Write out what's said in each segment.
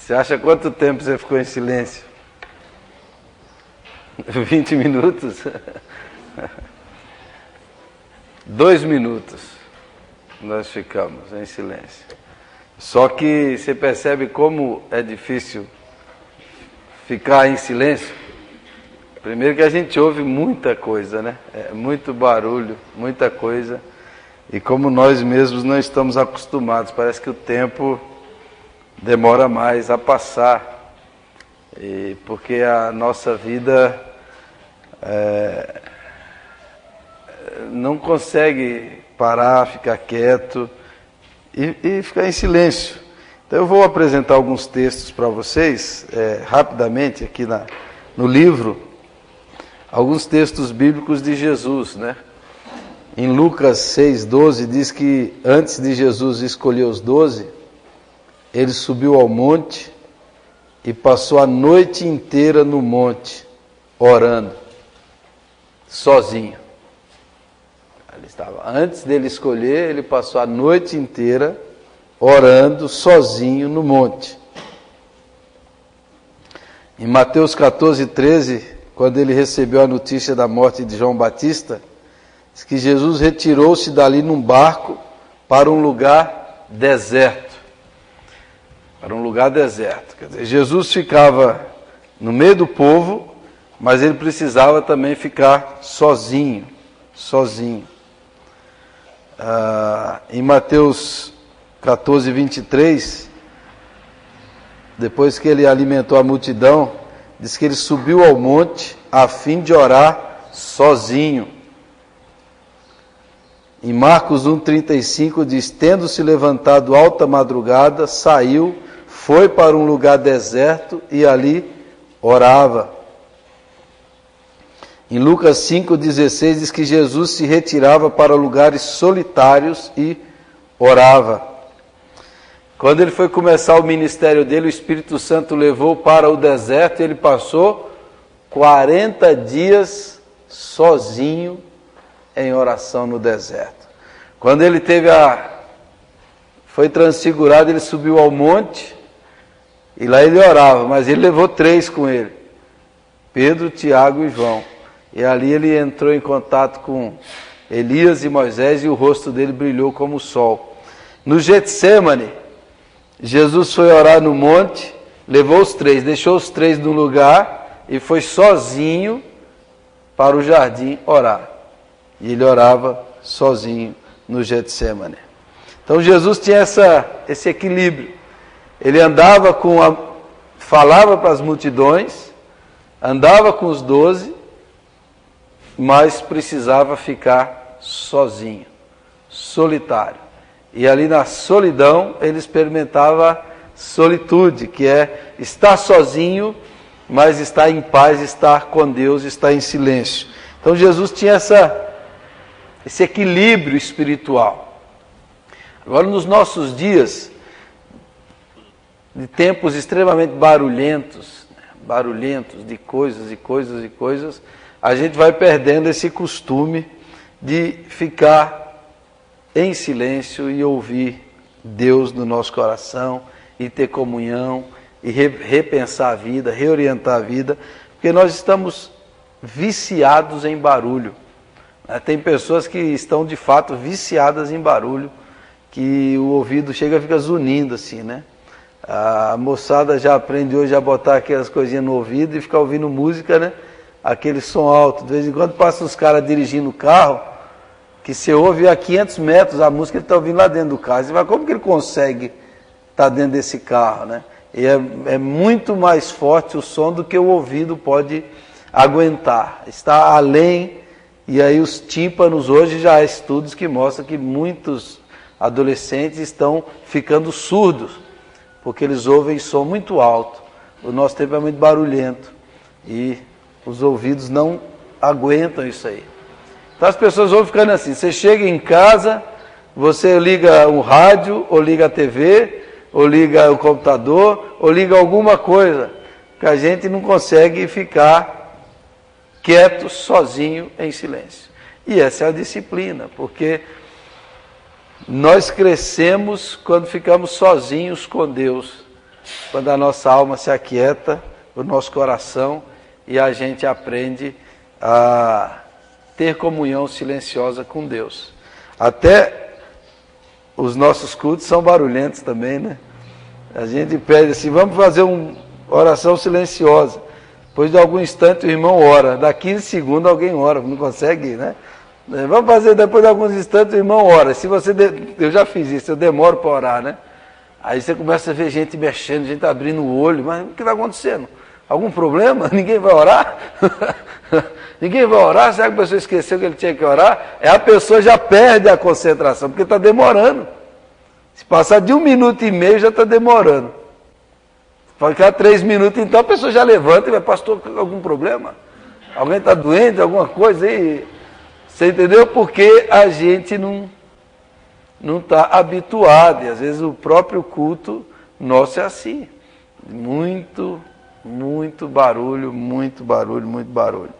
Você acha quanto tempo você ficou em silêncio? 20 minutos? 2 minutos nós ficamos em silêncio. Só que você percebe como é difícil ficar em silêncio? Primeiro que a gente ouve muita coisa, né? Muito barulho, muita coisa. E como nós mesmos não estamos acostumados, parece que o tempo demora mais a passar. E porque a nossa vida não consegue parar, ficar quieto e ficar em silêncio. Então eu vou apresentar alguns textos para vocês, rapidamente, aqui no livro, alguns textos bíblicos de Jesus, né? Em Lucas 6,12 diz que antes de Jesus escolher os 12, ele subiu ao monte e passou a noite inteira no monte, orando, sozinho. Ele estava, antes dele escolher, ele passou a noite inteira orando, sozinho no monte. Em Mateus 14,13, quando ele recebeu a notícia da morte de João Batista, diz que Jesus retirou-se dali num barco para um lugar deserto. Para um lugar deserto. Quer dizer, Jesus ficava no meio do povo, mas ele precisava também ficar sozinho. Em Mateus 14:23, depois que ele alimentou a multidão, diz que ele subiu ao monte a fim de orar sozinho. Em Marcos 1:35 diz, tendo-se levantado alta madrugada, saiu, foi para um lugar deserto e ali orava. Em Lucas 5,16 diz que Jesus se retirava para lugares solitários e orava. Quando ele foi começar o ministério dele, o Espírito Santo levou para o deserto e ele passou 40 dias sozinho em oração no deserto. Quando ele foi transfigurado, ele subiu ao monte e lá ele orava, mas ele levou 3 com ele, Pedro, Tiago e João. E ali ele entrou em contato com Elias e Moisés e o rosto dele brilhou como o sol. No Getsêmani, Jesus foi orar no monte, levou os 3, deixou os 3 no lugar e foi sozinho para o jardim orar. E ele orava sozinho no Getsêmani. Então Jesus tinha esse equilíbrio. Ele andava falava para as multidões, andava com os 12, mas precisava ficar sozinho, solitário. E ali na solidão ele experimentava solitude, que é estar sozinho, mas estar em paz, estar com Deus, estar em silêncio. Então Jesus tinha esse equilíbrio espiritual. Agora nos nossos dias, de tempos extremamente barulhentos de coisas, a gente vai perdendo esse costume de ficar em silêncio e ouvir Deus no nosso coração, e ter comunhão, e repensar a vida, reorientar a vida, porque nós estamos viciados em barulho. Tem pessoas que estão de fato viciadas em barulho, que o ouvido fica zunindo assim, né? A moçada já aprende hoje a botar aquelas coisinhas no ouvido e ficar ouvindo música, né? Aquele som alto. De vez em quando passam os caras dirigindo o carro, que você ouve a 500 metros a música, ele está ouvindo lá dentro do carro. Você fala, como que ele consegue estar dentro desse carro, né? E é muito mais forte o som do que o ouvido pode aguentar. Está além, e aí os tímpanos, hoje já há estudos que mostram que muitos adolescentes estão ficando surdos, porque eles ouvem som muito alto. O nosso tempo é muito barulhento e os ouvidos não aguentam isso aí. Então as pessoas vão ficando assim, você chega em casa, você liga o rádio, ou liga a TV, ou liga o computador, ou liga alguma coisa, que a gente não consegue ficar quieto, sozinho, em silêncio. E essa é a disciplina, porque nós crescemos quando ficamos sozinhos com Deus, quando a nossa alma se aquieta, o nosso coração, e a gente aprende a ter comunhão silenciosa com Deus. Até os nossos cultos são barulhentos também, né? A gente pede assim, vamos fazer uma oração silenciosa. Depois de algum instante o irmão ora, dá 15 segundos alguém ora, não consegue, né? Vamos fazer depois de alguns instantes o irmão ora. Se você, eu já fiz isso, eu demoro para orar, né? Aí você começa a ver gente mexendo, gente abrindo o olho, mas o que está acontecendo? Algum problema? Ninguém vai orar? Ninguém vai orar? Será que a pessoa esqueceu que ele tinha que orar? A pessoa já perde a concentração, porque está demorando. Se passar de 1 minuto e meio, já está demorando. Vai ficar 3 minutos, então a pessoa já levanta e vai, pastor, algum problema? Alguém está doente, alguma coisa aí? Você entendeu? Porque a gente não está habituado, e às vezes o próprio culto nosso é assim. Muito barulho, muito barulho, muito barulho.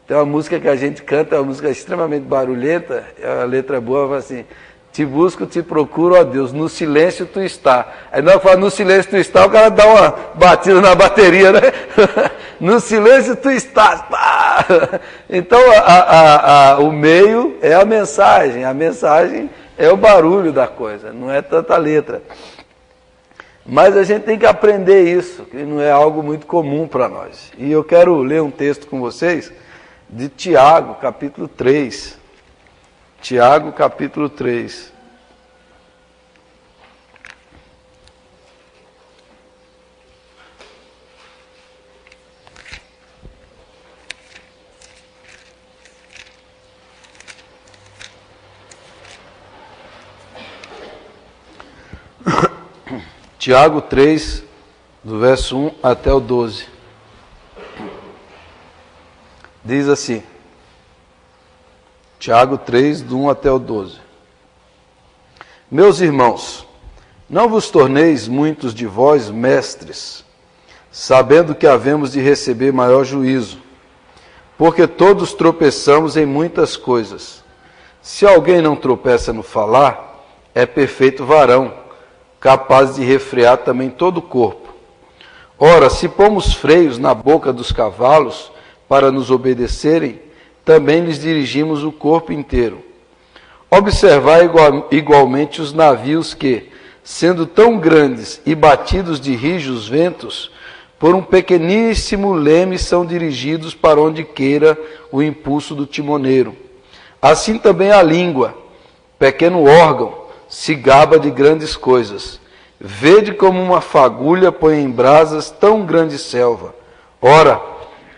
Tem uma música que a gente canta, é uma música extremamente barulhenta, a letra é boa, fala assim, te busco, te procuro, ó Deus, no silêncio tu está. Aí na hora que fala no silêncio tu está, o cara dá uma batida na bateria, né? No silêncio tu estás. Pá! Então o meio é a mensagem é o barulho da coisa, não é tanta letra. Mas a gente tem que aprender isso, que não é algo muito comum para nós. E eu quero ler um texto com vocês de Tiago, capítulo 3. Tiago, capítulo 3. Tiago 3, do verso 1 até o 12. Diz assim, Tiago 3, do 1 até o 12. Meus irmãos, não vos torneis muitos de vós mestres, sabendo que havemos de receber maior juízo, porque todos tropeçamos em muitas coisas. Se alguém não tropeça no falar, é perfeito varão, capaz de refrear também todo o corpo. Ora, se pomos freios na boca dos cavalos para nos obedecerem, também lhes dirigimos o corpo inteiro. Observai igualmente os navios que, sendo tão grandes e batidos de rijos ventos, por um pequeníssimo leme são dirigidos para onde queira o impulso do timoneiro. Assim também a língua, pequeno órgão, se gaba de grandes coisas. Vede como uma fagulha põe em brasas tão grande selva. Ora,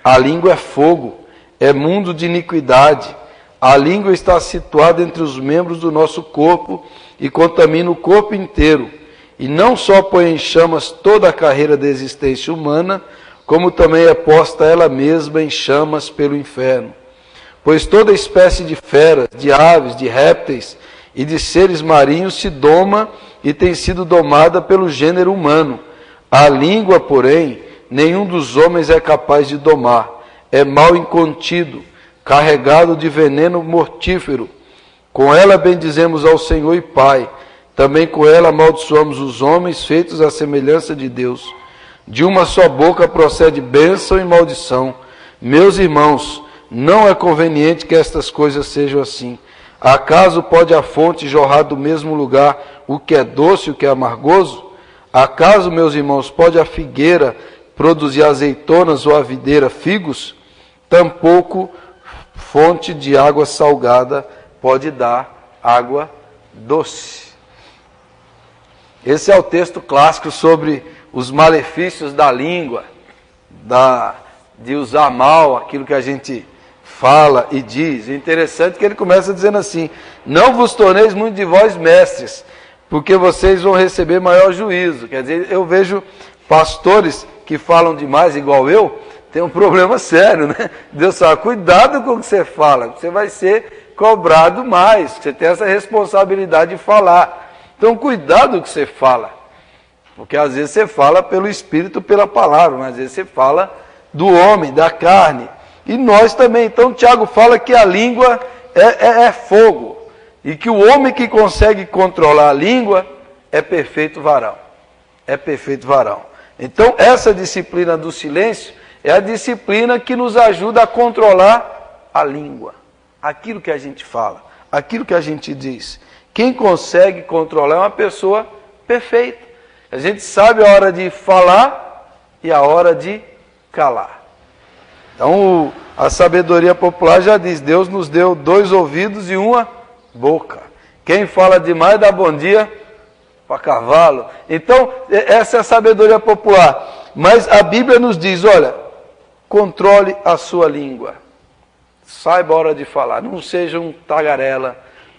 a língua é fogo, é mundo de iniquidade. A língua está situada entre os membros do nosso corpo e contamina o corpo inteiro. E não só põe em chamas toda a carreira da existência humana, como também é posta ela mesma em chamas pelo inferno. Pois toda espécie de feras, de aves, de répteis e de seres marinhos se doma e tem sido domada pelo gênero humano. A língua, porém, nenhum dos homens é capaz de domar. É mal incontido, carregado de veneno mortífero. Com ela bendizemos ao Senhor e Pai. Também com ela amaldiçoamos os homens feitos à semelhança de Deus. De uma só boca procede bênção e maldição. Meus irmãos, não é conveniente que estas coisas sejam assim. Acaso pode a fonte jorrar do mesmo lugar o que é doce e o que é amargoso? Acaso, meus irmãos, pode a figueira produzir azeitonas ou a videira figos? Tampouco fonte de água salgada pode dar água doce. Esse é o texto clássico sobre os malefícios da língua, de usar mal aquilo que a gente fala e diz. É interessante que ele começa dizendo assim, não vos torneis muito de vós mestres, porque vocês vão receber maior juízo. Quer dizer, eu vejo pastores que falam demais igual eu, tem um problema sério, né? Deus fala, cuidado com o que você fala, você vai ser cobrado mais, você tem essa responsabilidade de falar. Então cuidado com o que você fala, porque às vezes você fala pelo Espírito, pela palavra, mas às vezes você fala do homem, da carne. E nós também. Então Tiago fala que a língua é fogo. E que o homem que consegue controlar a língua é perfeito varão. é perfeito varão. Então, essa disciplina do silêncio é a disciplina que nos ajuda a controlar a língua, aquilo que a gente fala, aquilo que a gente diz. Quem consegue controlar é uma pessoa perfeita. A gente sabe a hora de falar e a hora de calar. Então, a sabedoria popular já diz, Deus nos deu 2 ouvidos e uma boca. Quem fala demais dá bom dia para cavalo. Então, essa é a sabedoria popular. Mas a Bíblia nos diz, olha, controle a sua língua. Saiba a hora de falar. Não seja um tagarela,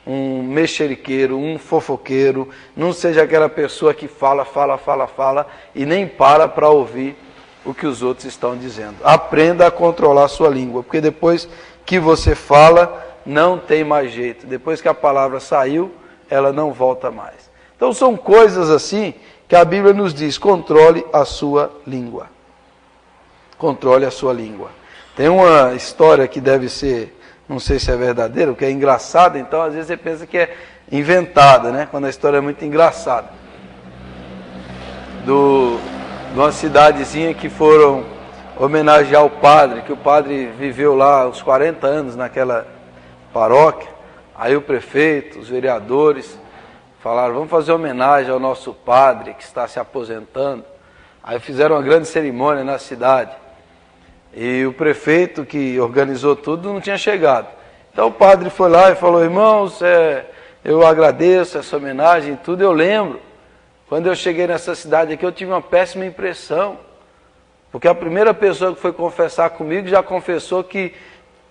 um mexeriqueiro, um fofoqueiro. Não seja aquela pessoa que fala e nem para ouvir o que os outros estão dizendo. Aprenda a controlar a sua língua, porque depois que você fala, não tem mais jeito. Depois que a palavra saiu, ela não volta mais. Então são coisas assim que a Bíblia nos diz, controle a sua língua. Controle a sua língua. Tem uma história que deve ser, não sei se é verdadeira, porque é engraçada, então às vezes você pensa que é inventada, né? Quando a história é muito engraçada. De uma cidadezinha que foram homenagear o padre, que o padre viveu lá uns 40 anos naquela paróquia. Aí o prefeito, os vereadores falaram, vamos fazer homenagem ao nosso padre que está se aposentando. Aí fizeram uma grande cerimônia na cidade. E o prefeito que organizou tudo não tinha chegado. Então o padre foi lá e falou, irmãos, eu agradeço essa homenagem e tudo, eu lembro. Quando eu cheguei nessa cidade aqui, eu tive uma péssima impressão. Porque a primeira pessoa que foi confessar comigo já confessou que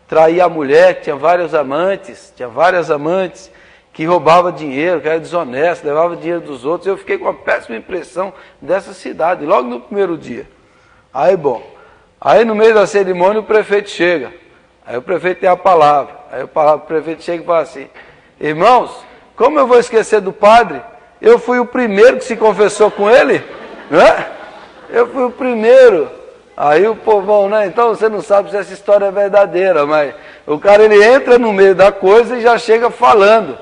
traía a mulher, que tinha várias amantes, que roubava dinheiro, que era desonesto, levava dinheiro dos outros. Eu fiquei com uma péssima impressão dessa cidade, logo no primeiro dia. Aí no meio da cerimônia o prefeito chega. Aí o prefeito tem a palavra. Aí o prefeito chega e fala assim, irmãos, como eu vou esquecer do padre? Eu fui o primeiro que se confessou com ele, né? Eu fui o primeiro. Aí o povão, né? Então você não sabe se essa história é verdadeira, mas o cara ele entra no meio da coisa e já chega falando.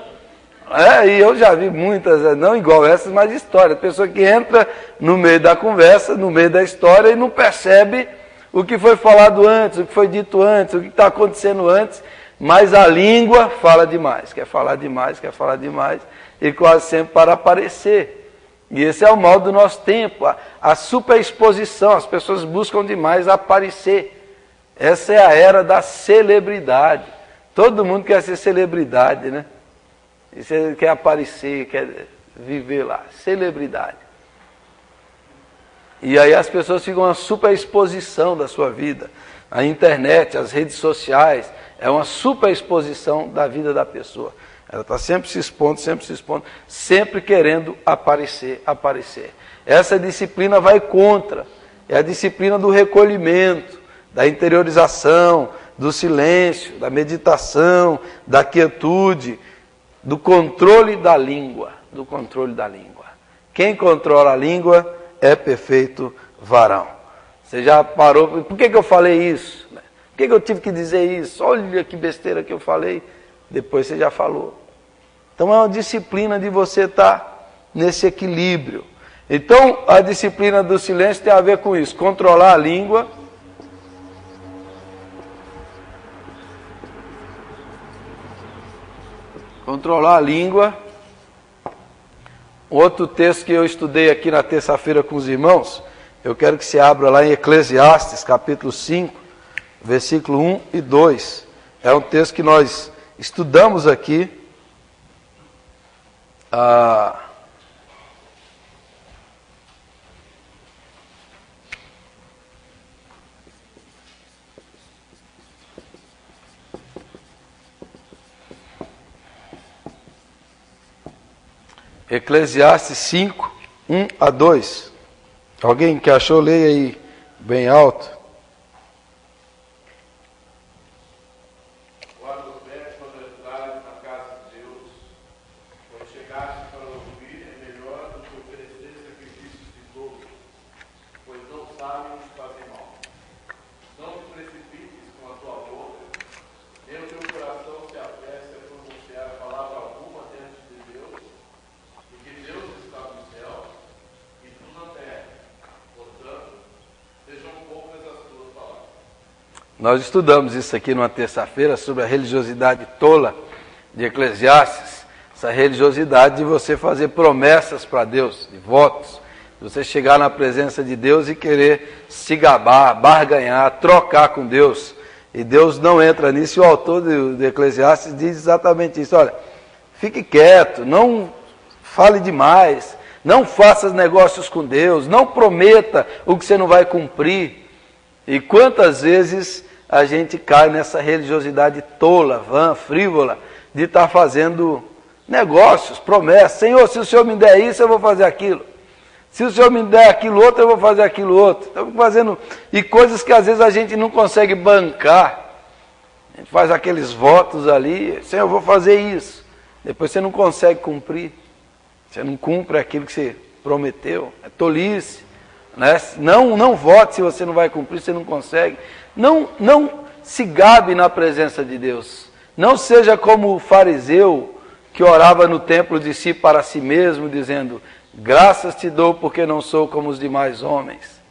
E eu já vi muitas, não igual essas, mas histórias. Pessoa que entra no meio da conversa, no meio da história e não percebe o que foi falado antes, o que foi dito antes, o que está acontecendo antes, mas a língua fala demais, quer falar demais, e quase sempre para aparecer. E esse é o mal do nosso tempo, a superexposição, as pessoas buscam demais aparecer. Essa é a era da celebridade. Todo mundo quer ser celebridade, né? E você quer aparecer, quer viver lá, celebridade. E aí as pessoas ficam uma superexposição da sua vida. A internet, as redes sociais, é uma superexposição da vida da pessoa. Ela está sempre se expondo, sempre querendo aparecer. Essa disciplina vai contra. É a disciplina do recolhimento, da interiorização, do silêncio, da meditação, da quietude, do controle da língua. Quem controla a língua é perfeito varão. Você já parou, por que eu falei isso? Por que eu tive que dizer isso? Olha que besteira que eu falei. Depois você já falou. Então é uma disciplina de você estar nesse equilíbrio. Então a disciplina do silêncio tem a ver com isso, controlar a língua. Controlar a língua. Outro texto que eu estudei aqui na terça-feira com os irmãos, eu quero que você abra lá em Eclesiastes, capítulo 5, versículo 1 e 2. É um texto que nós estudamos aqui. Eclesiastes 5, 1 a 2. Alguém que achou, leia aí bem alto. Nós estudamos isso aqui numa terça-feira sobre a religiosidade tola de Eclesiastes, essa religiosidade de você fazer promessas para Deus, de votos, de você chegar na presença de Deus e querer se gabar, barganhar, trocar com Deus. E Deus não entra nisso, e o autor de Eclesiastes diz exatamente isso. Olha, fique quieto, não fale demais, não faça negócios com Deus, não prometa o que você não vai cumprir. E quantas vezes a gente cai nessa religiosidade tola, vã, frívola, de estar fazendo negócios, promessas. Senhor, se o Senhor me der isso, eu vou fazer aquilo. Se o Senhor me der aquilo outro, eu vou fazer aquilo outro. Estamos fazendo, e coisas que às vezes a gente não consegue bancar. A gente faz aqueles votos ali, Senhor, eu vou fazer isso. Depois você não consegue cumprir. Você não cumpre aquilo que você prometeu. É tolice. Né? Não vote se você não vai cumprir, você não consegue. Não se gabe na presença de Deus. Não seja como o fariseu que orava no templo de si para si mesmo, dizendo: graças te dou porque não sou como os demais homens.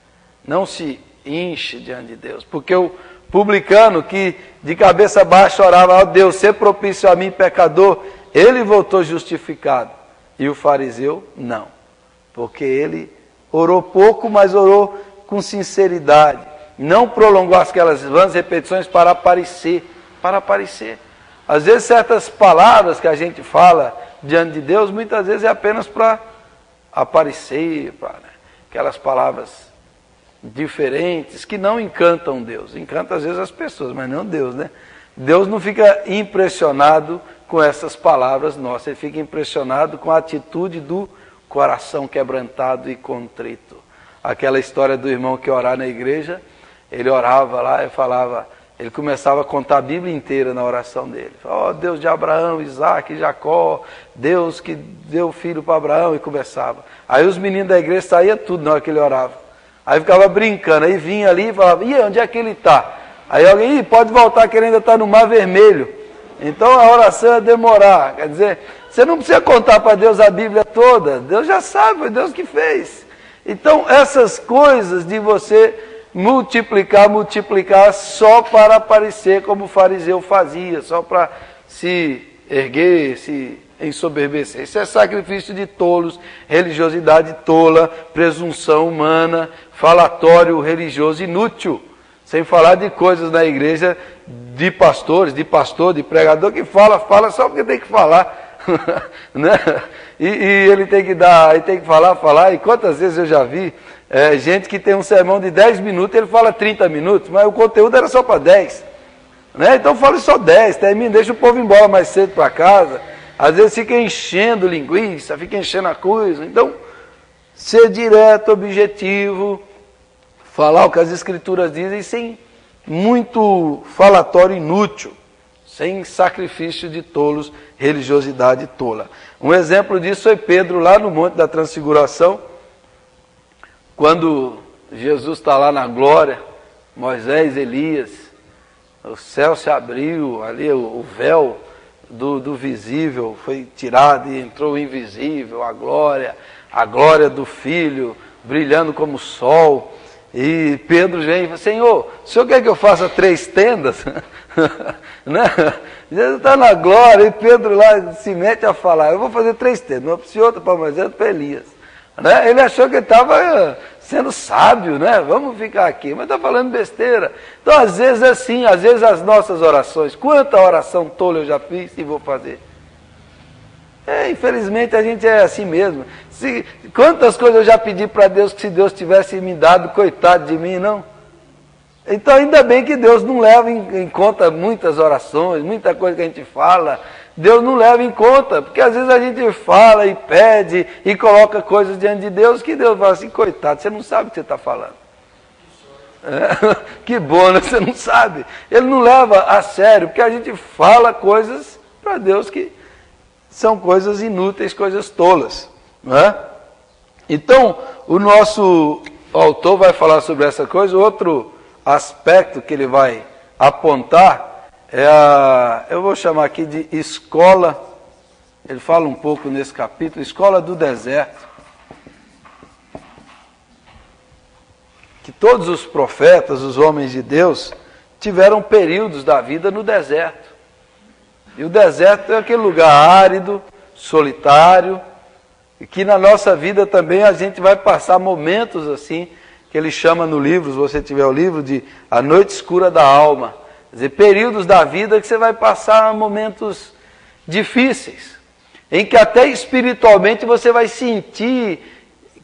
Não se enche diante de Deus. Porque o publicano que de cabeça baixa orava: ó Deus, ser propício a mim, pecador, ele voltou justificado. E o fariseu, não. Porque ele orou pouco, mas orou com sinceridade. Não prolongou aquelas vãs repetições para aparecer. Para aparecer. Às vezes certas palavras que a gente fala diante de Deus, muitas vezes é apenas para aparecer, aquelas palavras diferentes que não encantam Deus. Encantam às vezes as pessoas, mas não Deus, né? Deus não fica impressionado com essas palavras nossas, ele fica impressionado com a atitude do coração quebrantado e contrito. Aquela história do irmão que orava na igreja, ele orava lá e falava, ele começava a contar a Bíblia inteira na oração dele. Ó, oh, Deus de Abraão, Isaac, Jacó, Deus que deu filho para Abraão, e começava. Aí os meninos da igreja saíam tudo na hora que ele orava. Aí ficava brincando, aí vinha ali e falava: e onde é que ele está? Aí alguém: pode voltar que ele ainda está no Mar Vermelho. Então a oração ia demorar. Quer dizer, você não precisa contar para Deus a Bíblia toda, Deus já sabe, foi Deus que fez. Então essas coisas de você multiplicar só para aparecer como o fariseu fazia, só para se erguer, se ensoberbecer. Isso é sacrifício de tolos, religiosidade tola, presunção humana, falatório religioso inútil. Sem falar de coisas na igreja, de pastores, de pastor, de pregador, que fala só porque tem que falar. Né? E ele tem que dar, ele tem que falar. E quantas vezes eu já vi gente que tem um sermão de 10 minutos, ele fala 30 minutos, mas o conteúdo era só para 10. Né? Então fale só 10, termina, deixa o povo ir embora mais cedo para casa. Às vezes fica enchendo linguiça, fica enchendo a coisa. Então, ser direto, objetivo, falar o que as Escrituras dizem sem muito falatório inútil, sem sacrifício de tolos, religiosidade tola. Um exemplo disso foi Pedro lá no Monte da Transfiguração, quando Jesus está lá na glória, Moisés, Elias, o céu se abriu, ali o véu do visível foi tirado e entrou o invisível, a glória do Filho, brilhando como o sol. E Pedro vem e fala: Senhor, o Senhor quer que eu faça 3 tendas? Né? Jesus está na glória, e Pedro lá se mete a falar: eu vou fazer 3 tendas, uma para o Senhor, outra para Moisés, outra para Elias. Né? Ele achou que ele estava sendo sábio, né? Vamos ficar aqui, mas está falando besteira. Então às vezes é assim, às vezes as nossas orações, quanta oração tola eu já fiz e vou fazer. Infelizmente a gente é assim mesmo. Quantas coisas eu já pedi para Deus que se Deus tivesse me dado, coitado de mim, não? Então ainda bem que Deus não leva em conta muitas orações, muita coisa que a gente fala, Deus não leva em conta, porque às vezes a gente fala e pede e coloca coisas diante de Deus que Deus fala assim: coitado, você não sabe o que você está falando. Que bom, né? Você não sabe. Ele não leva a sério, porque a gente fala coisas para Deus que são coisas inúteis, coisas tolas. Não é? Então, o nosso autor vai falar sobre essa coisa. Outro aspecto que ele vai apontar eu vou chamar aqui de escola, ele fala um pouco nesse capítulo, escola do deserto. Que todos os profetas, os homens de Deus, tiveram períodos da vida no deserto. E o deserto é aquele lugar árido, solitário, e que na nossa vida também a gente vai passar momentos assim, que ele chama no livro, se você tiver o livro, de A Noite Escura da Alma. Quer dizer, períodos da vida que você vai passar momentos difíceis, em que até espiritualmente você vai sentir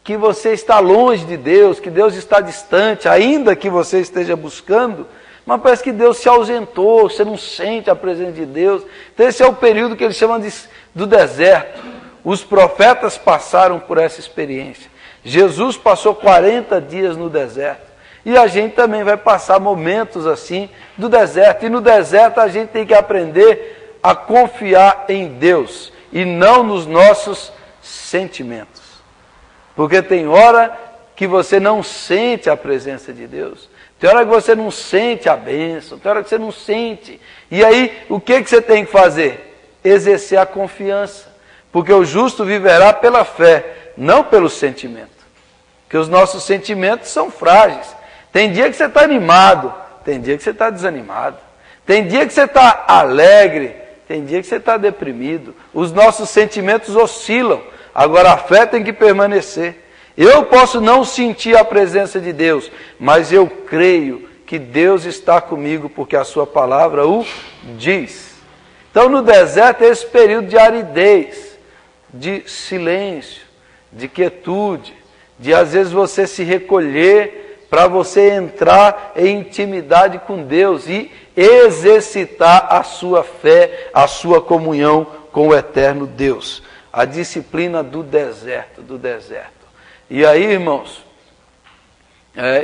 que você está longe de Deus, que Deus está distante, ainda que você esteja buscando, mas parece que Deus se ausentou, você não sente a presença de Deus. Então esse é o período que ele chama do deserto. Os profetas passaram por essa experiência. Jesus passou 40 dias no deserto. E a gente também vai passar momentos assim do deserto. E no deserto a gente tem que aprender a confiar em Deus e não nos nossos sentimentos. Porque tem hora que você não sente a presença de Deus. Tem hora que você não sente a bênção, tem hora que você não sente. E aí, o que você tem que fazer? Exercer a confiança. Porque o justo viverá pela fé, não pelo sentimento. Porque os nossos sentimentos são frágeis. Tem dia que você está animado, tem dia que você está desanimado. Tem dia que você está alegre, tem dia que você está deprimido. Os nossos sentimentos oscilam. Agora a fé tem que permanecer. Eu posso não sentir a presença de Deus, mas eu creio que Deus está comigo, porque a sua palavra o diz. Então no deserto é esse período de aridez, de silêncio, de quietude, de às vezes você se recolher para você entrar em intimidade com Deus e exercitar a sua fé, a sua comunhão com o eterno Deus. A disciplina do deserto, E aí, irmãos,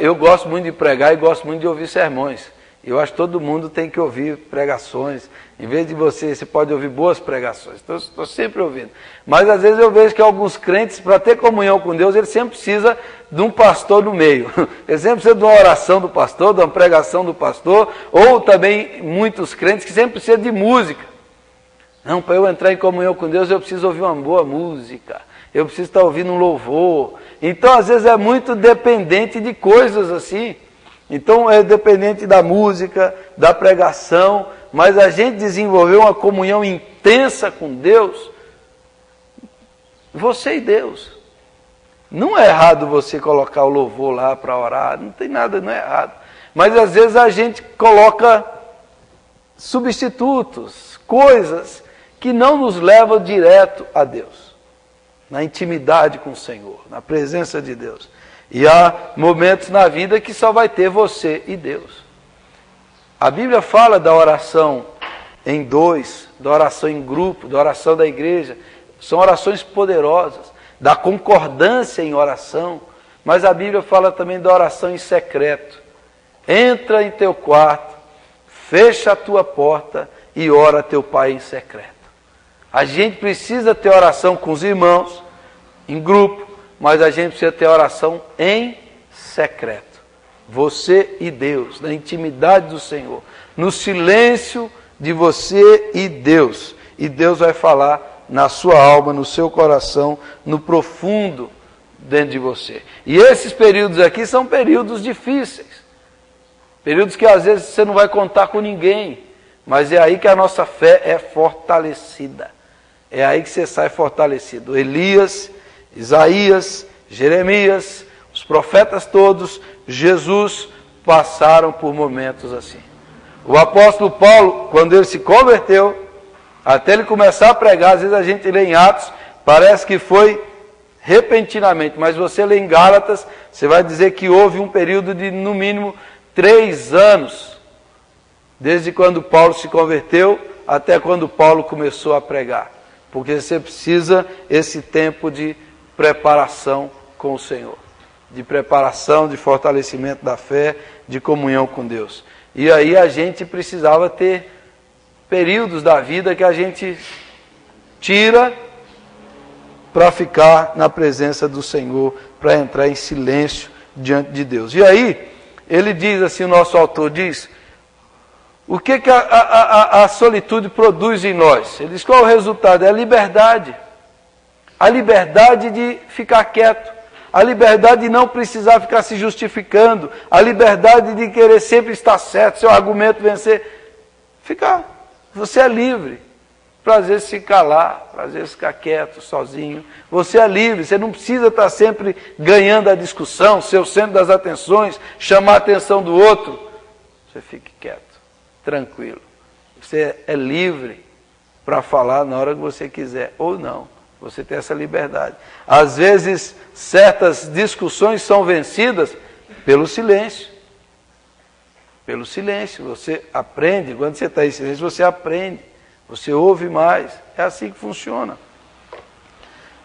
eu gosto muito de pregar e gosto muito de ouvir sermões. Eu acho que todo mundo tem que ouvir pregações. Em vez de você pode ouvir boas pregações. Então, estou sempre ouvindo. Mas às vezes eu vejo que alguns crentes, para ter comunhão com Deus, ele sempre precisa de um pastor no meio. Ele sempre precisa de uma oração do pastor, de uma pregação do pastor, ou também muitos crentes que sempre precisam de música. Não, para eu entrar em comunhão com Deus, eu preciso ouvir uma boa música. Eu preciso estar ouvindo um louvor. Então, às vezes, é muito dependente de coisas assim. Então, é dependente da música, da pregação. Mas a gente desenvolveu uma comunhão intensa com Deus. Você e Deus. Não é errado você colocar o louvor lá para orar. Não tem nada, não é errado. Mas, às vezes, a gente coloca substitutos, coisas que não nos levam direto a Deus, na intimidade com o Senhor, na presença de Deus. E há momentos na vida que só vai ter você e Deus. A Bíblia fala da oração em dois, da oração em grupo, da oração da igreja. São orações poderosas, da concordância em oração, mas a Bíblia fala também da oração em secreto. Entra em teu quarto, fecha a tua porta e ora a teu Pai em secreto. A gente precisa ter oração com os irmãos, em grupo, mas a gente precisa ter oração em secreto. Você e Deus, na intimidade do Senhor, no silêncio de você e Deus. E Deus vai falar na sua alma, no seu coração, no profundo dentro de você. E esses períodos aqui são períodos difíceis. Períodos que às vezes você não vai contar com ninguém, mas é aí que a nossa fé é fortalecida. É aí que você sai fortalecido. Elias, Isaías, Jeremias, os profetas todos, Jesus, passaram por momentos assim. O apóstolo Paulo, quando ele se converteu, até ele começar a pregar, às vezes a gente lê em Atos, parece que foi repentinamente, mas você lê em Gálatas, você vai dizer que houve um período de, no mínimo, 3 anos, desde quando Paulo se converteu até quando Paulo começou a pregar. Porque você precisa esse tempo de preparação com o Senhor. De preparação, de fortalecimento da fé, de comunhão com Deus. E aí a gente precisava ter períodos da vida que a gente tira para ficar na presença do Senhor, para entrar em silêncio diante de Deus. E aí, ele diz assim, o nosso autor diz, o que a solitude produz em nós? Ele diz, qual é o resultado? É a liberdade. A liberdade de ficar quieto. a liberdade de não precisar ficar se justificando, a liberdade de querer sempre estar certo, seu argumento vencer. Você é livre para às vezes se calar, para às vezes ficar quieto, sozinho. Você é livre, você não precisa estar sempre ganhando a discussão, ser o centro das atenções, chamar a atenção do outro. Você fique quieto, tranquilo. Você é livre para falar na hora que você quiser, ou não. Você tem essa liberdade. Às vezes, certas discussões são vencidas pelo silêncio. Pelo silêncio. Você aprende, quando você está em silêncio, você aprende. Você ouve mais. É assim que funciona.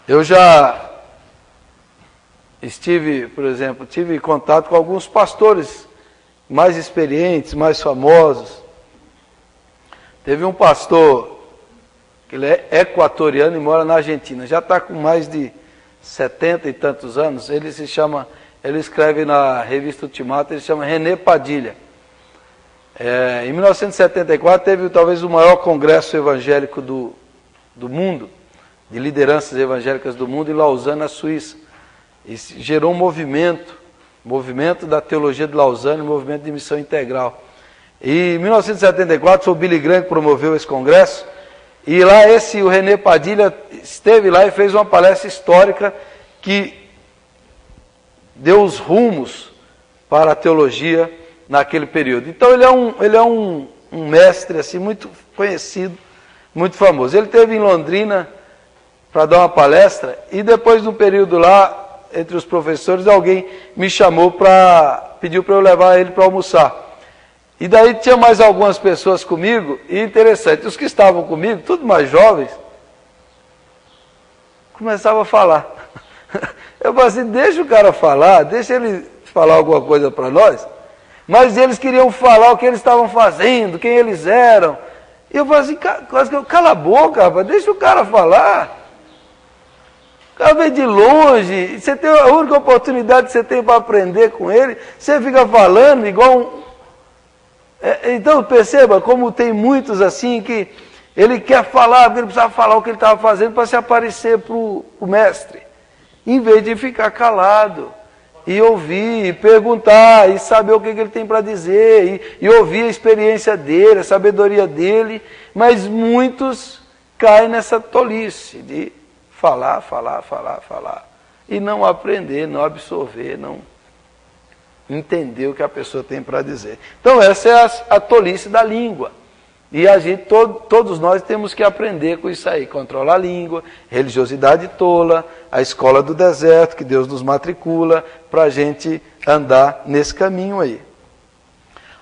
Eu já por exemplo, tive contato com alguns pastores mais experientes, mais famosos. Teve um pastor, que ele é equatoriano e mora na Argentina, já está com mais de 70 e tantos anos. Ele escreve na revista Ultimato, ele se chama René Padilha. Em 1974 teve talvez o maior congresso evangélico do mundo, de lideranças evangélicas do mundo, em Lausanne, na Suíça. E gerou um movimento da teologia de Lausanne, movimento de missão integral. E em 1974 foi o Billy Graham que promoveu esse congresso, e lá o René Padilha esteve lá e fez uma palestra histórica que deu os rumos para a teologia naquele período. Então ele é um mestre assim, muito conhecido, muito famoso. Ele esteve em Londrina para dar uma palestra, e depois de um período lá, entre os professores, alguém me chamou pediu para eu levar ele para almoçar. E daí tinha mais algumas pessoas comigo, e interessante, os que estavam comigo, tudo mais jovens, começavam a falar. Eu falei assim, deixa o cara falar, deixa ele falar alguma coisa para nós, mas eles queriam falar o que eles estavam fazendo, quem eles eram. E eu falei assim, quase que cala a boca, rapaz, deixa o cara falar. O cara vem de longe, você tem a única oportunidade que você tem para aprender com ele, você fica falando igual Então perceba como tem muitos assim que ele quer falar, porque ele precisava falar o que ele estava fazendo para se aparecer para o mestre, em vez de ficar calado e ouvir, e perguntar, e saber o que ele tem para dizer, e ouvir a experiência dele, a sabedoria dele. Mas muitos caem nessa tolice de falar, e não aprender, não absorver, não entender o que a pessoa tem para dizer. Então essa é a tolice da língua. E a gente, todos nós temos que aprender com isso aí. Controlar a língua, religiosidade tola, a escola do deserto, que Deus nos matricula, para a gente andar nesse caminho aí.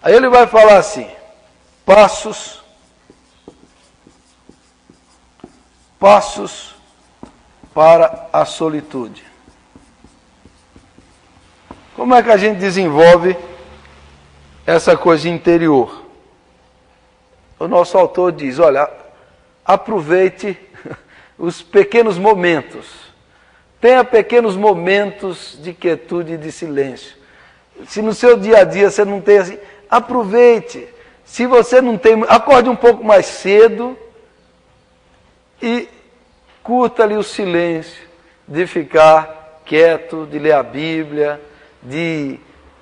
Aí ele vai falar assim, passos para a solitude. Como é que a gente desenvolve essa coisa interior? O nosso autor diz, olha, aproveite os pequenos momentos. Tenha pequenos momentos de quietude e de silêncio. Se no seu dia a dia você não tem assim, aproveite. Se você não tem, acorde um pouco mais cedo e curta ali o silêncio de ficar quieto, de ler a Bíblia, de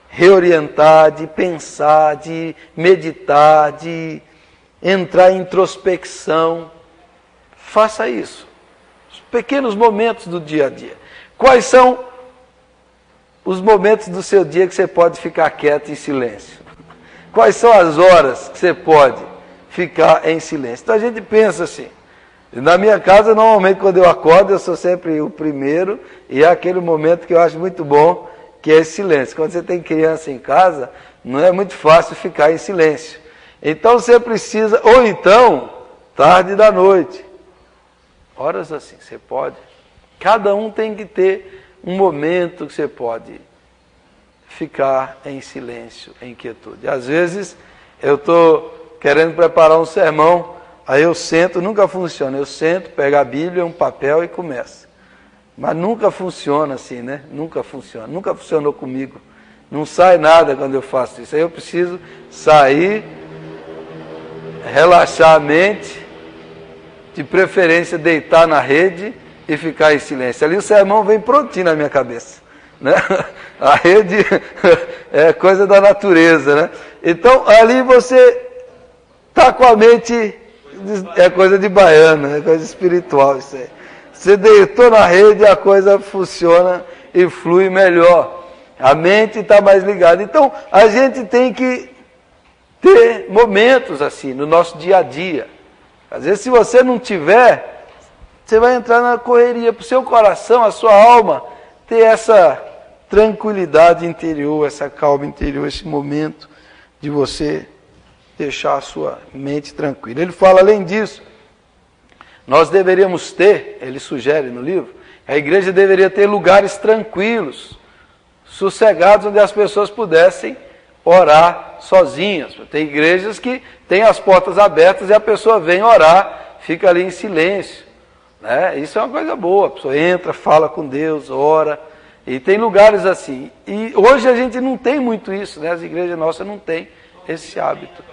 reorientar, de pensar, de meditar, de entrar em introspecção. Faça isso. Os pequenos momentos do dia a dia. Quais são os momentos do seu dia que você pode ficar quieto em silêncio? Quais são as horas que você pode ficar em silêncio? Então a gente pensa assim. Na minha casa, normalmente, quando eu acordo, eu sou sempre o primeiro, e é aquele momento que eu acho muito bom, que é esse silêncio. Quando você tem criança em casa, não é muito fácil ficar em silêncio. Então você precisa, ou então, tarde da noite. Horas assim, você pode. Cada um tem que ter um momento que você pode ficar em silêncio, em quietude. Às vezes, eu estou querendo preparar um sermão, aí eu sento, nunca funciona. Eu sento, pego a Bíblia, um papel e começo. Mas nunca funciona assim, né? Nunca funciona. Nunca funcionou comigo. Não sai nada quando eu faço isso. Aí eu preciso sair, relaxar a mente, de preferência deitar na rede e ficar em silêncio. Ali o sermão vem prontinho na minha cabeça. né? A rede é coisa da natureza, né? Então, ali você está com a mente, é coisa de baiano, é coisa espiritual isso aí. Você deitou na rede, a coisa funciona e flui melhor. A mente está mais ligada. Então, a gente tem que ter momentos assim, no nosso dia a dia. Às vezes, se você não tiver, você vai entrar na correria. Para o seu coração, a sua alma, ter essa tranquilidade interior, essa calma interior, esse momento de você deixar a sua mente tranquila. Ele fala, além disso, nós deveríamos ter, ele sugere no livro, a igreja deveria ter lugares tranquilos, sossegados, onde as pessoas pudessem orar sozinhas. Tem igrejas que têm as portas abertas e a pessoa vem orar, fica ali em silêncio, né? Isso é uma coisa boa, a pessoa entra, fala com Deus, ora, e tem lugares assim. E hoje a gente não tem muito isso, né? As igrejas nossas não têm esse hábito.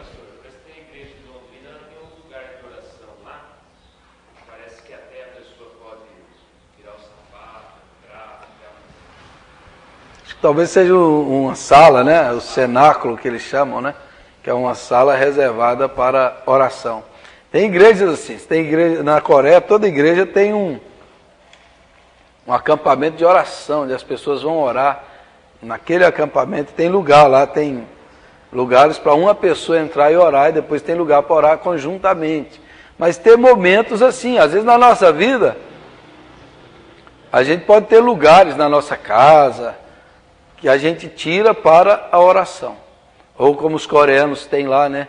Talvez seja uma sala, né? O cenáculo que eles chamam, né? Que é uma sala reservada para oração. Tem igrejas assim, tem igreja, na Coreia toda igreja tem um acampamento de oração, onde as pessoas vão orar. Naquele acampamento tem lugar lá, tem lugares para uma pessoa entrar e orar, e depois tem lugar para orar conjuntamente. Mas tem momentos assim, às vezes na nossa vida, a gente pode ter lugares na nossa casa que a gente tira para a oração. Ou como os coreanos têm lá, né?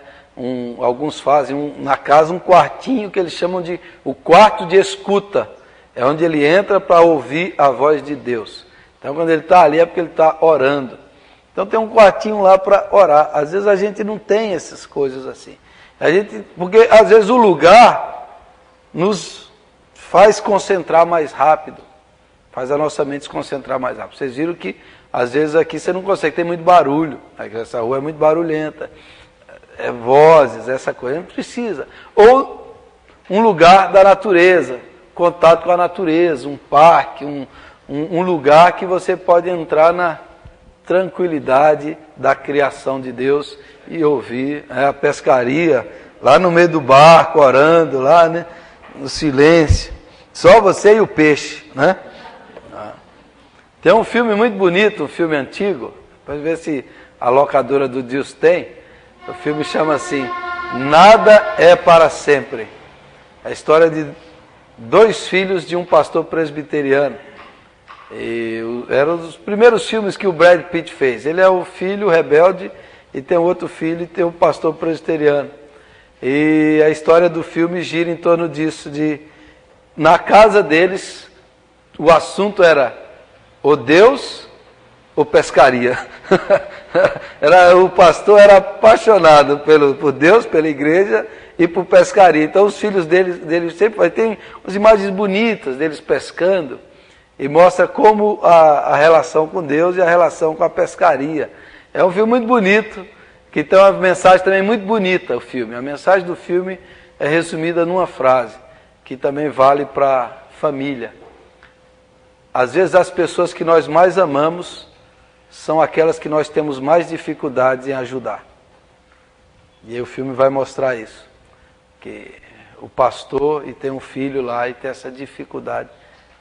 Alguns fazem na casa um quartinho que eles chamam de o quarto de escuta. É onde ele entra para ouvir a voz de Deus. Então quando ele está ali é porque ele está orando. Então tem um quartinho lá para orar. Às vezes a gente não tem essas coisas assim. Porque às vezes o lugar nos faz concentrar mais rápido. Faz a nossa mente se concentrar mais rápido. Vocês viram que às vezes aqui você não consegue, tem muito barulho. Essa rua é muito barulhenta. Vozes, essa coisa, não precisa. Ou um lugar da natureza, contato com a natureza, um parque, um lugar que você pode entrar na tranquilidade da criação de Deus e ouvir a pescaria, lá no meio do barco, orando, lá, né, no silêncio. Só você e o peixe, né? Tem um filme muito bonito, um filme antigo, para ver se a locadora do Deus tem. O filme chama assim, Nada é para Sempre. É a história de 2 filhos de um pastor presbiteriano. Era um dos primeiros filmes que o Brad Pitt fez. Ele é o filho rebelde e tem outro filho e tem um pastor presbiteriano. E a história do filme gira em torno disso, na casa deles, o assunto era ou Deus ou pescaria. O pastor era apaixonado por Deus, pela igreja e por pescaria. Então os filhos deles sempre tem umas imagens bonitas deles pescando e mostra como a relação com Deus e a relação com a pescaria. É um filme muito bonito, que tem uma mensagem também muito bonita, o filme. A mensagem do filme é resumida numa frase, que também vale para a família. Às vezes as pessoas que nós mais amamos são aquelas que nós temos mais dificuldades em ajudar. E aí o filme vai mostrar isso. Que o pastor e tem um filho lá e tem essa dificuldade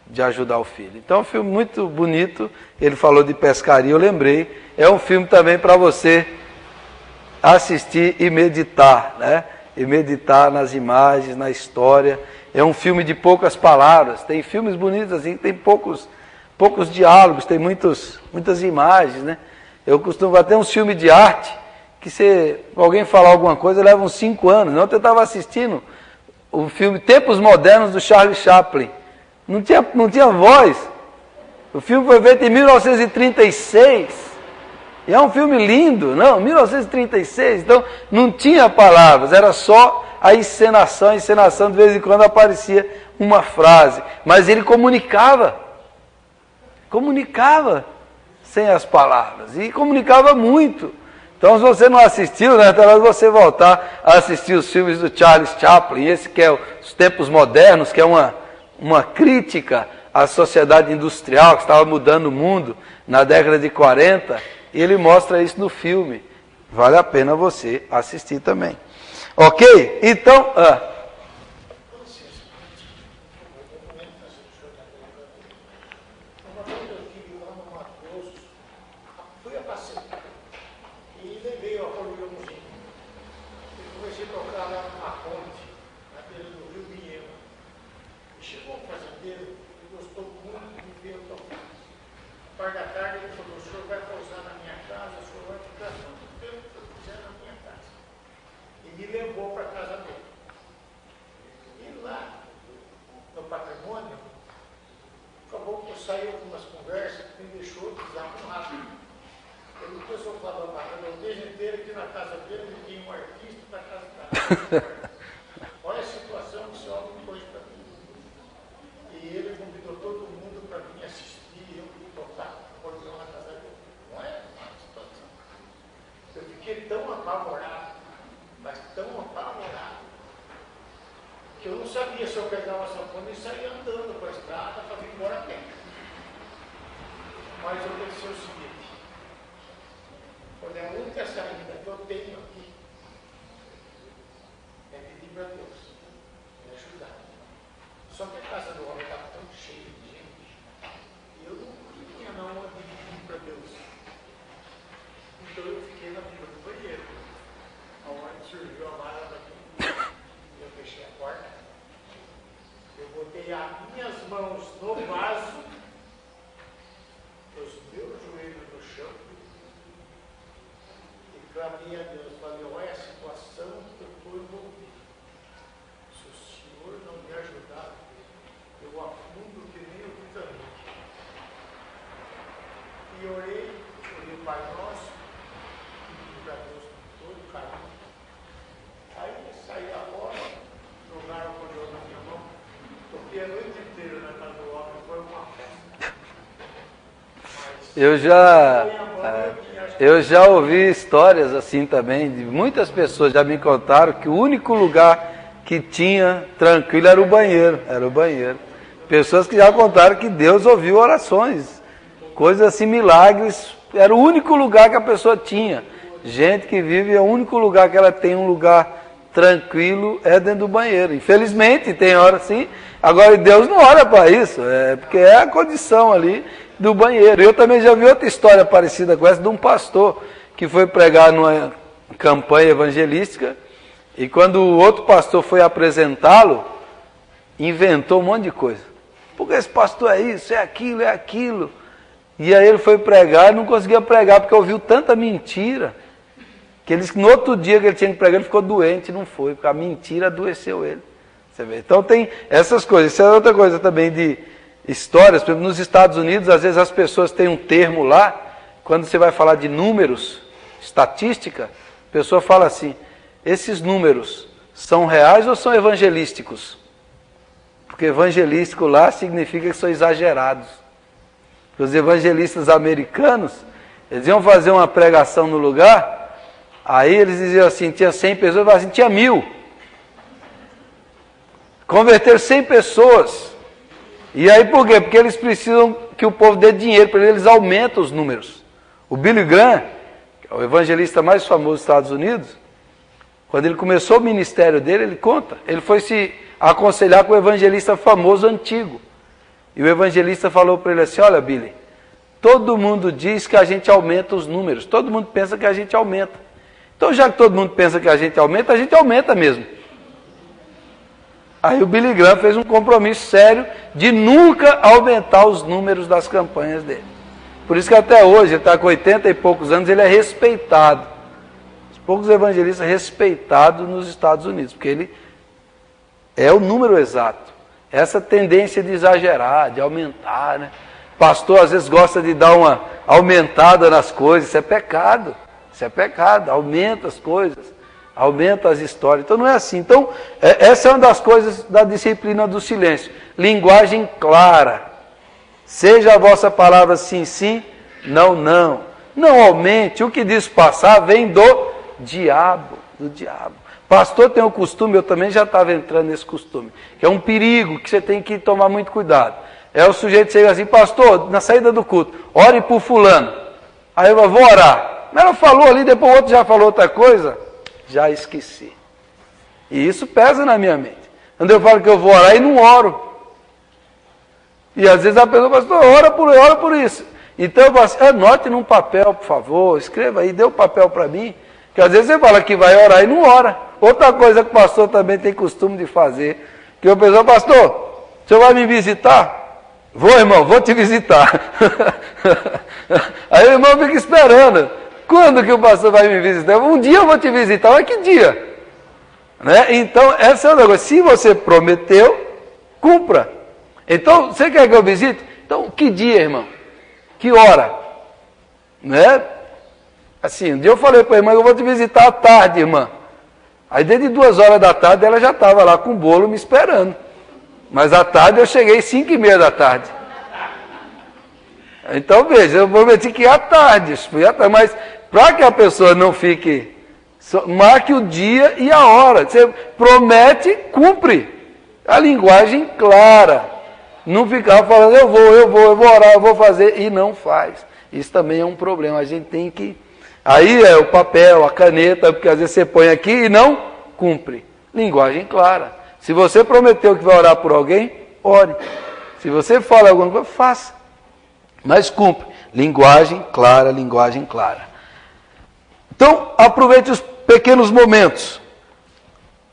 de ajudar o filho. Então é um filme muito bonito. Ele falou de pescaria, eu lembrei. É um filme também para você assistir e meditar, né? E meditar nas imagens, na história. É um filme de poucas palavras. Tem filmes bonitos assim, tem poucos diálogos, tem muitas imagens, né? Eu costumo até um filme de arte que alguém falar alguma coisa leva uns 5 anos. Ontem eu estava assistindo o filme Tempos Modernos do Charlie Chaplin. Não tinha voz. O filme foi feito em 1936. E é um filme lindo, não? 1936. Então não tinha palavras, era só a encenação. A encenação de vez em quando aparecia uma frase. Mas ele comunicava sem as palavras. E comunicava muito. Então, se você não assistiu, né, talvez você voltar a assistir os filmes do Charles Chaplin, esse que é Os Tempos Modernos, que é uma crítica à sociedade industrial que estava mudando o mundo na década de 40, e ele mostra isso no filme. Vale a pena você assistir também. Ok? Então... Olha a situação que esse homem pôs para mim. E ele convidou todo mundo para vir assistir, eu tocar acordeão na casa dele. Não é uma situação. Eu fiquei tão apavorado, mas tão apavorado, que eu não sabia se eu pegava a sanfona e saía andando para a estrada para vir embora a pé. Mas eu pensei o seguinte: quando é a única saída que eu tenho aqui, para Deus, me ajudar. Só que a casa do homem estava tão cheia de gente, e eu não tinha não onde pedir para Deus. Então eu fiquei na fila do banheiro. Aonde surgiu a mala daqui, eu fechei a porta, eu botei as minhas mãos no vaso, os meus joelhos no chão, e clamei a Deus, falei: olha a situação que eu estou envolvido. Não me ajudar, eu afundo que nem o Titanic. E orei o Pai Nosso, pedi para Deus com todo carinho. Aí saí agora, jogaram o acordeão na minha mão, toquei a noite inteira na casa do homem, foi uma festa. Eu já ouvi histórias assim também, de muitas pessoas já me contaram que o único lugar que tinha tranquilo era o banheiro, Pessoas que já contaram que Deus ouviu orações, coisas assim, milagres, era o único lugar que a pessoa tinha. Gente que vive, é o único lugar que ela tem um lugar tranquilo, é dentro do banheiro. Infelizmente, tem hora assim, agora Deus não olha para isso, porque é a condição ali do banheiro. Eu também já vi outra história parecida com essa, de um pastor que foi pregar numa campanha evangelística, e quando o outro pastor foi apresentá-lo, inventou um monte de coisa. Porque esse pastor é isso, é aquilo. E aí ele foi pregar e não conseguia pregar, porque ouviu tanta mentira, que ele disse que no outro dia que ele tinha que pregar, ele ficou doente e não foi, porque a mentira adoeceu ele. Você vê? Então tem essas coisas. Isso é outra coisa também de histórias. Por exemplo, nos Estados Unidos, às vezes as pessoas têm um termo lá, quando você vai falar de números, estatística, a pessoa fala assim: esses números são reais ou são evangelísticos? Porque evangelístico lá significa que são exagerados. Os evangelistas americanos, eles iam fazer uma pregação no lugar, aí eles diziam assim, tinha 100 pessoas, falavam assim, tinha 1000. Converteram 100 pessoas. E aí por quê? Porque eles precisam que o povo dê dinheiro para eles aumentam os números. O Billy Graham, que é o evangelista mais famoso dos Estados Unidos, quando ele começou o ministério dele, ele conta, ele foi se aconselhar com o evangelista famoso antigo. E o evangelista falou para ele assim: olha, Billy, todo mundo diz que a gente aumenta os números, todo mundo pensa que a gente aumenta. Então, já que todo mundo pensa que a gente aumenta mesmo. Aí o Billy Graham fez um compromisso sério de nunca aumentar os números das campanhas dele. Por isso que até hoje, ele está com 80 e poucos anos, ele é respeitado. Os poucos evangelistas respeitados nos Estados Unidos, porque ele é o número exato. Essa tendência de exagerar, de aumentar, né? Pastor às vezes gosta de dar uma aumentada nas coisas, isso é pecado. Isso é pecado, aumenta as coisas, aumenta as histórias. Então não é assim. Então, essa é uma das coisas da disciplina do silêncio. Linguagem clara. Seja a vossa palavra sim, sim, não, não. Não aumente. O que diz passar vem do diabo. Do diabo. Pastor tem o costume, eu também já estava entrando nesse costume, que é um perigo, que você tem que tomar muito cuidado. É o sujeito que chega assim, pastor, na saída do culto, ore por fulano. Aí eu vou orar. Mas ela falou ali, depois o outro já falou outra coisa, já esqueci. E isso pesa na minha mente. Quando eu falo que eu vou orar e não oro. E às vezes a pessoa fala, pastor, ora por isso. Então eu falo assim, anote num papel, por favor, escreva aí, dê o papel para mim. Porque às vezes você fala que vai orar e não ora. Outra coisa que o pastor também tem costume de fazer, que o pessoal, pastor, o senhor vai me visitar? Vou, irmão, vou te visitar. Aí o irmão fica esperando. Quando que o pastor vai me visitar? Um dia eu vou te visitar, mas que dia? Né? Então, esse é o negócio. Se você prometeu, cumpra. Então, você quer que eu visite? Então, que dia, irmão? Que hora? Né? Assim, um dia eu falei para a irmã, eu vou te visitar à tarde, irmã. Aí, desde 2 horas da tarde, ela já estava lá com o bolo me esperando. Mas à tarde eu cheguei 5:30 da tarde. Então, veja, eu prometi que ia à tarde. Mas, para que a pessoa não fique... Marque o dia e a hora. Você promete, cumpre. A linguagem clara. Não ficar falando, eu vou orar, eu vou fazer, e não faz. Isso também é um problema. A gente tem que... Aí é o papel, a caneta, porque às vezes você põe aqui e não cumpre. Linguagem clara. Se você prometeu que vai orar por alguém, ore. Se você fala alguma coisa, faça. Mas cumpre. Linguagem clara, linguagem clara. Então, aproveite os pequenos momentos.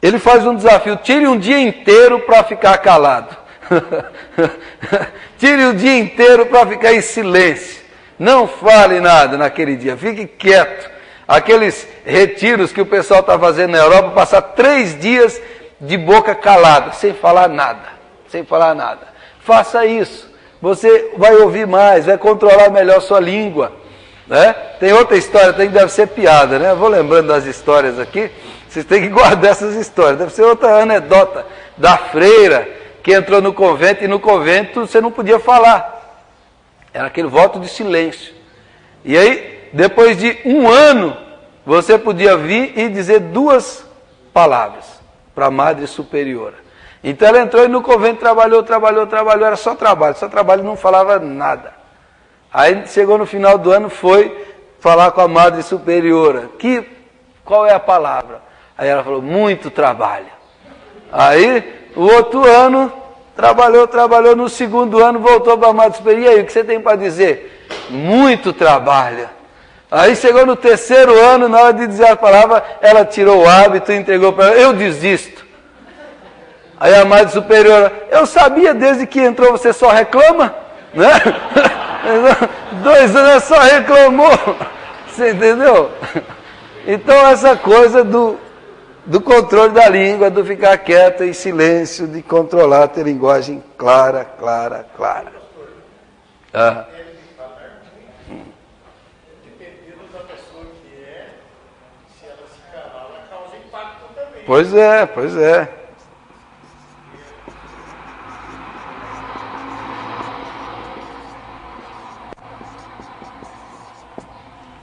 Ele faz um desafio, tire um dia inteiro para ficar calado. Tire o dia inteiro para ficar em silêncio. Não fale nada naquele dia, fique quieto. Aqueles retiros que o pessoal está fazendo na Europa, passar 3 dias de boca calada, sem falar nada. Sem falar nada. Faça isso. Você vai ouvir mais, vai controlar melhor sua língua. Né? Tem outra história, que deve ser piada, né? Eu vou lembrando das histórias aqui. Vocês têm que guardar essas histórias. Deve ser outra anedota da freira que entrou no convento, e no convento você não podia falar. Era aquele voto de silêncio. E aí, depois de 1 ano, você podia vir e dizer 2 palavras para a Madre Superiora. Então ela entrou no convento, trabalhou, era só trabalho, não falava nada. Aí chegou no final do ano, foi falar com a Madre Superiora. Qual é a palavra? Aí ela falou, muito trabalho. Aí, o outro ano, trabalhou, no 2º ano, voltou para a Madre Superiora. E aí, o que você tem para dizer? Muito trabalho. Aí chegou no 3º ano, na hora de dizer a palavra, ela tirou o hábito e entregou para ela, eu desisto. Aí a Madre Superiora, eu sabia desde que entrou, você só reclama, né? 2 anos só reclamou. Você entendeu? Então essa coisa do controle da língua, do ficar quieto em silêncio, de controlar, ter linguagem clara. Ah. Dependendo da pessoa que é, se ela se calar, ela causa impacto também. Pois é.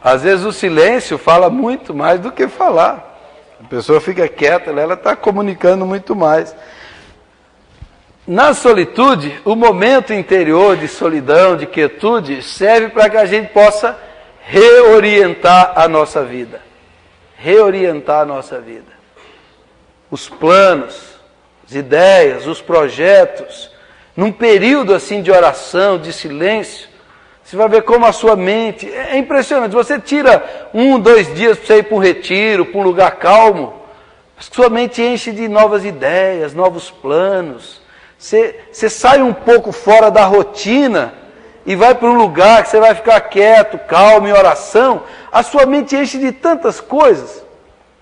Às vezes o silêncio fala muito mais do que falar. A pessoa fica quieta, ela está comunicando muito mais. Na solitude, o momento interior de solidão, de quietude, serve para que a gente possa reorientar a nossa vida. Reorientar a nossa vida. Os planos, as ideias, os projetos, num período assim de oração, de silêncio, você vai ver como a sua mente... É impressionante, você tira 1, 2 dias para você ir para um retiro, para um lugar calmo, sua mente enche de novas ideias, novos planos. Você sai um pouco fora da rotina e vai para um lugar que você vai ficar quieto, calmo, em oração. A sua mente enche de tantas coisas,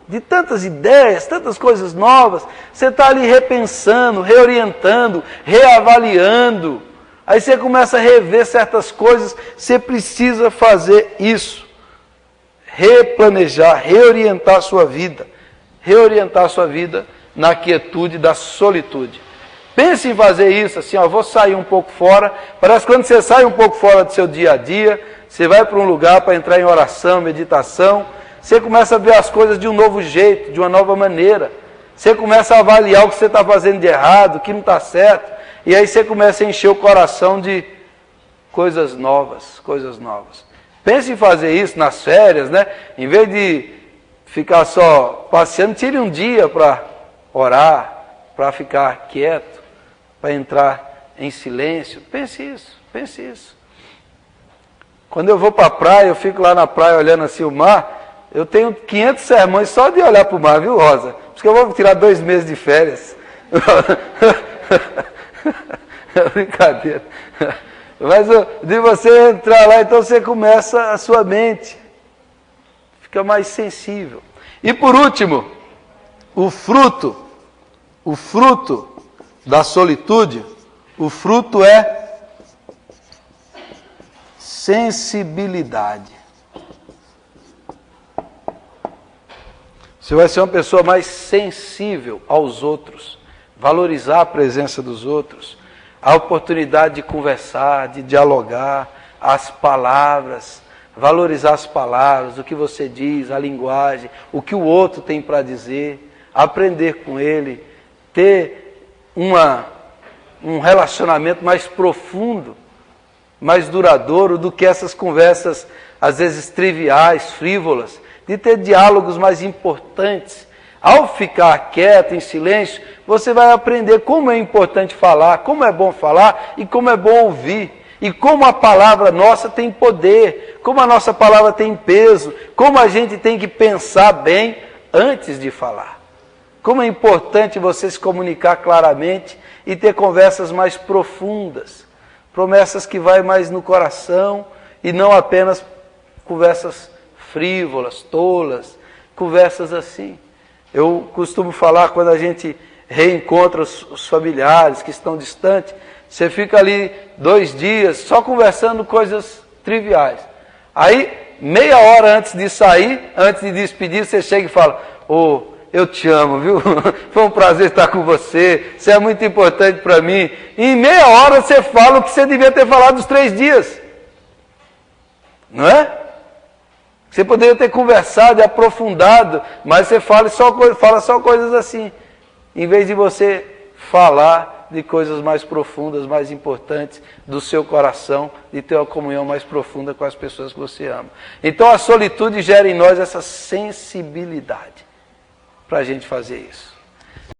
de tantas ideias, tantas coisas novas. Você está ali repensando, reorientando, reavaliando. Aí você começa a rever certas coisas, você precisa fazer isso. Replanejar, reorientar a sua vida. Reorientar a sua vida na quietude da solitude. Pense em fazer isso, assim, vou sair um pouco fora. Parece que quando você sai um pouco fora do seu dia a dia, você vai para um lugar para entrar em oração, meditação, você começa a ver as coisas de um novo jeito, de uma nova maneira. Você começa a avaliar o que você está fazendo de errado, o que não está certo. E aí você começa a encher o coração de coisas novas, coisas novas. Pense em fazer isso nas férias, né? Em vez de ficar só passeando, tire um dia para orar, para ficar quieto, para entrar em silêncio. Pense isso, pense isso. Quando eu vou para a praia, eu fico lá na praia olhando assim o mar, eu tenho 500 sermões só de olhar para o mar, viu, Rosa? Por isso que eu vou tirar 2 meses de férias. Brincadeira. Mas de você entrar lá, então você começa a sua mente, fica mais sensível. E por último, o fruto da solitude, o fruto é sensibilidade. Você vai ser uma pessoa mais sensível aos outros, valorizar a presença dos outros, a oportunidade de conversar, de dialogar, as palavras, valorizar as palavras, o que você diz, a linguagem, o que o outro tem para dizer, aprender com ele, ter um relacionamento mais profundo, mais duradouro do que essas conversas, às vezes triviais, frívolas, de ter diálogos mais importantes. Ao ficar quieto, em silêncio, você vai aprender como é importante falar, como é bom falar e como é bom ouvir. E como a palavra nossa tem poder, como a nossa palavra tem peso, como a gente tem que pensar bem antes de falar. Como é importante você se comunicar claramente e ter conversas mais profundas. Promessas que vai mais no coração e não apenas conversas frívolas, tolas, conversas assim. Eu costumo falar quando a gente reencontra os familiares que estão distantes, você fica ali 2 dias só conversando coisas triviais. Aí, meia hora antes de sair, antes de despedir, você chega e fala, eu te amo, viu? Foi um prazer estar com você, você é muito importante para mim. E em meia hora você fala o que você devia ter falado nos 3 dias. Não é? Você poderia ter conversado e aprofundado, mas você fala só coisas assim. Em vez de você falar de coisas mais profundas, mais importantes do seu coração, de ter uma comunhão mais profunda com as pessoas que você ama. Então a solitude gera em nós essa sensibilidade para a gente fazer isso.